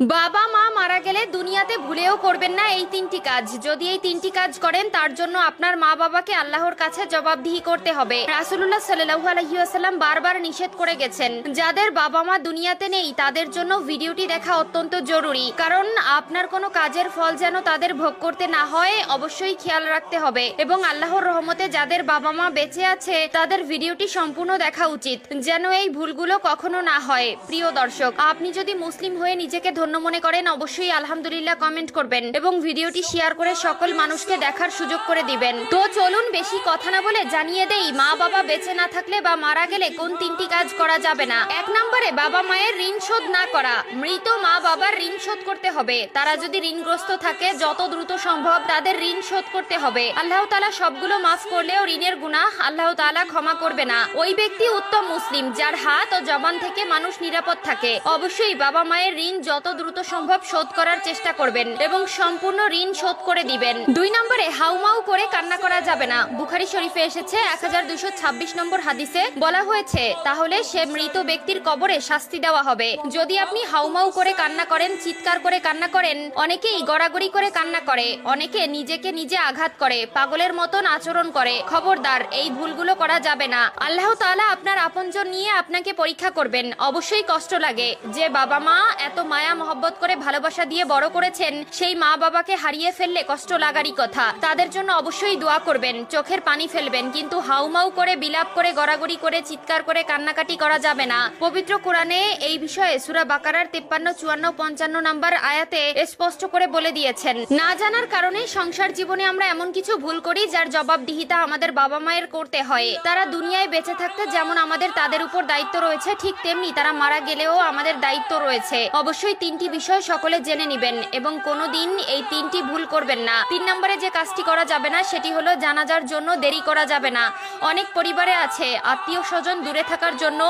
বাবা মা মারা গেলে দুনিয়াতে ভুলেও করবেন না এই তিনটি কাজ। যদি এই তিনটি কাজ করেন তার জন্য আপনার মা বাবাকে আল্লাহর কাছে জবাবদিহি করতে হবে। রাসূলুল্লাহ সাল্লাল্লাহু আলাইহি ওয়াসাল্লাম বারবার নিষেধ করে গেছেন, যাদের বাবা মা দুনিয়াতে নেই তাদের জন্য ভিডিওটি দেখা অত্যন্ত জরুরি, কারণ আপনার কোনো কাজের ফল যেন তাদের ভোগ করতে না হয় অবশ্যই খেয়াল রাখতে হবে। এবং আল্লাহর রহমতে যাদের বাবা মা বেঁচে আছে তাদের ভিডিওটি সম্পূর্ণ দেখা উচিত, যেন এই ভুলগুলো কখনো না হয়। প্রিয় দর্শক, আপনি যদি মুসলিম হয়ে নিজেকে ধন্য মনে করেন অবশ্যই আলহামদুলিল্লাহ কমেন্ট করবেন এবং ভিডিওটি শেয়ার করে সকল মানুষকে দেখার সুযোগ করে দিবেন। তো চলুন বেশি কথা না বলে জানিয়ে দেই মা বাবা বেঁচে না থাকলে বা মারা গেলে কোন তিনটি কাজ করা যাবে না। 1 নম্বরে বাবা মায়ের ঋণ শোধ না করা। মৃত মা বাবার ঋণ শোধ করতে হবে। তারা যদি ঋণগ্রস্ত থাকে যত দ্রুত সম্ভব তাদের ঋণ শোধ করতে হবে। আল্লাহ তাআলা সবগুলো মাফ করলেও ঋণের গুনাহ আল্লাহ তাআলা ক্ষমা করবে না। ওই ব্যক্তি উত্তম মুসলিম যার হাত ও জবান থেকে মানুষ নিরাপদ থাকে। অবশ্যই বাবা মায়ের ঋণ যত দ্রুত সম্ভব শোধ করার চেষ্টা করবেন এবং সম্পূর্ণ ঋণ শোধ করে দিবেন। 2 নম্বরে হাউমাউ করে কান্না করা যাবে না। বুখারী শরীফে এসেছে 1226 নম্বর হাদিসে বলা হয়েছে, তাহলে সে মৃত ব্যক্তির কবরে শাস্তি দেওয়া হবে। যদি আপনি হাউমাউ করে কান্না করেন, চিৎকার করে কান্না করেন, অনেকেই গড়াগড়ি করে কান্না করে, অনেকে নিজেকে নিজে আঘাত করে, পাগলের মতন আচরণ করে। খবরদার, এই ভুলগুলো করা যাবে না। আল্লাহ তাআলা আপনার আপনজন নিয়ে আপনাকে পরীক্ষা করবেন। অবশ্যই কষ্ট লাগে যে বাবা মা এত মায়া মহব্বত করে ভালোবাসা দিয়ে বড় করেছেন, সেই মা বাবাকে হারিয়ে ফেললে কষ্ট লাগারই কথা। তাদের জন্য অবশ্যই দোয়া করবেন, চোখের পানি ফেলবেন, কিন্তু হাউমাউ করে বিলাপ করে গড়াগড়ি করে চিৎকার করে কান্নাকাটি করা যাবে না। পবিত্র কোরআনে এই বিষয়ে সূরা বাকারার 53, 54, 55 নম্বর আয়াতে স্পষ্ট করে বলে দিয়েছেন, না জানার কারণে সংসার জীবনে আমরা এমন কিছু ভুল করি যার জবাবদিহিতা আমাদের বাবা মায়ের করতে হয়। তারা দুনিয়ায় বেঁচে থাকতে যেমন আমাদের তাদের উপর দায়িত্ব রয়েছে, ঠিক তেমনি তারা মারা গেলেও আমাদের দায়িত্ব রয়েছে। অবশ্যই তিনটি বিষয় সকলে জেনে নেবেন এবং কোনোদিন এই তিনটি ভুল করবেন না। 3 নম্বরে যে কাজটি করা যাবে না সেটি হলো জানাজার জন্য দেরি করা যাবে না। অনেক পরিবারে আছে আত্মীয় স্বজন দূরে থাকার জন্য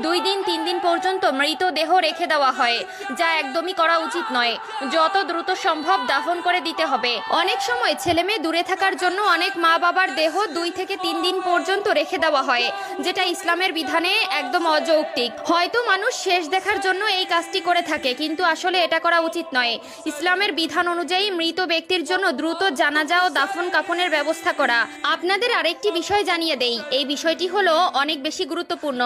2 দিন 3 দিন পর্যন্ত মৃতদেহ রেখে দেওয়া হয়, যা একদমই করা উচিত নয়। যত দ্রুত সম্ভব দাফন করে দিতে হবে। অনেক সময় ছেলে মেয়ে দূরে থাকার জন্য অনেক মা বাবার দেহ 2 থেকে 3 দিন পর্যন্ত রেখে দেওয়া হয়, যেটা ইসলামের বিধানে একদম অযৌক্তিক। হয়তো মানুষ শেষ দেখার জন্য এই কাজটি করে থাকে, কিন্তু আসলে এটা করা উচিত নয়। ইসলামের বিধান অনুযায়ী মৃত ব্যক্তির জন্য দ্রুত জানাজা ও দাফন কাফনের ব্যবস্থা করা। আপনাদের আরেকটি বিষয় জানিয়ে দেই, এই বিষয়টি হলো অনেক বেশি গুরুত্বপূর্ণ।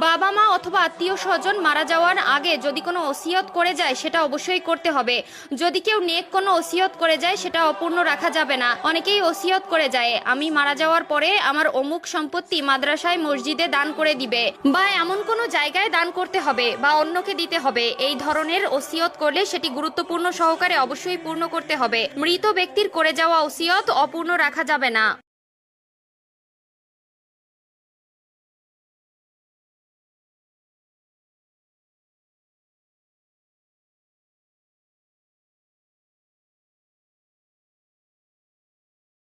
বাবা মা অথবা আত্মীয় স্বজন মারা যাওয়ার আগে যদি কোনো ওসিয়ত করে যায় সেটা অবশ্যই করতে হবে। যদি কেউ নেক কোনো ওসিয়ত করে যায় সেটা অপূর্ণ রাখা যাবে না। অনেকেই ওসিয়ত করে যায়, আমি মারা যাওয়ার পরে আমার অমুক সম্পত্তি মাদ্রাসায় মসজিদে দান করে দিবে, বা এমন কোনো জায়গায় দান করতে হবে, বা অন্যকে দিতে হবে। এই ধরনের ওসিয়ত করলে সেটি গুরুত্বপূর্ণ সহকারে অবশ্যই পূর্ণ করতে হবে। মৃত ব্যক্তির করে যাওয়া ওসিয়ত অপূর্ণ রাখা যাবে না।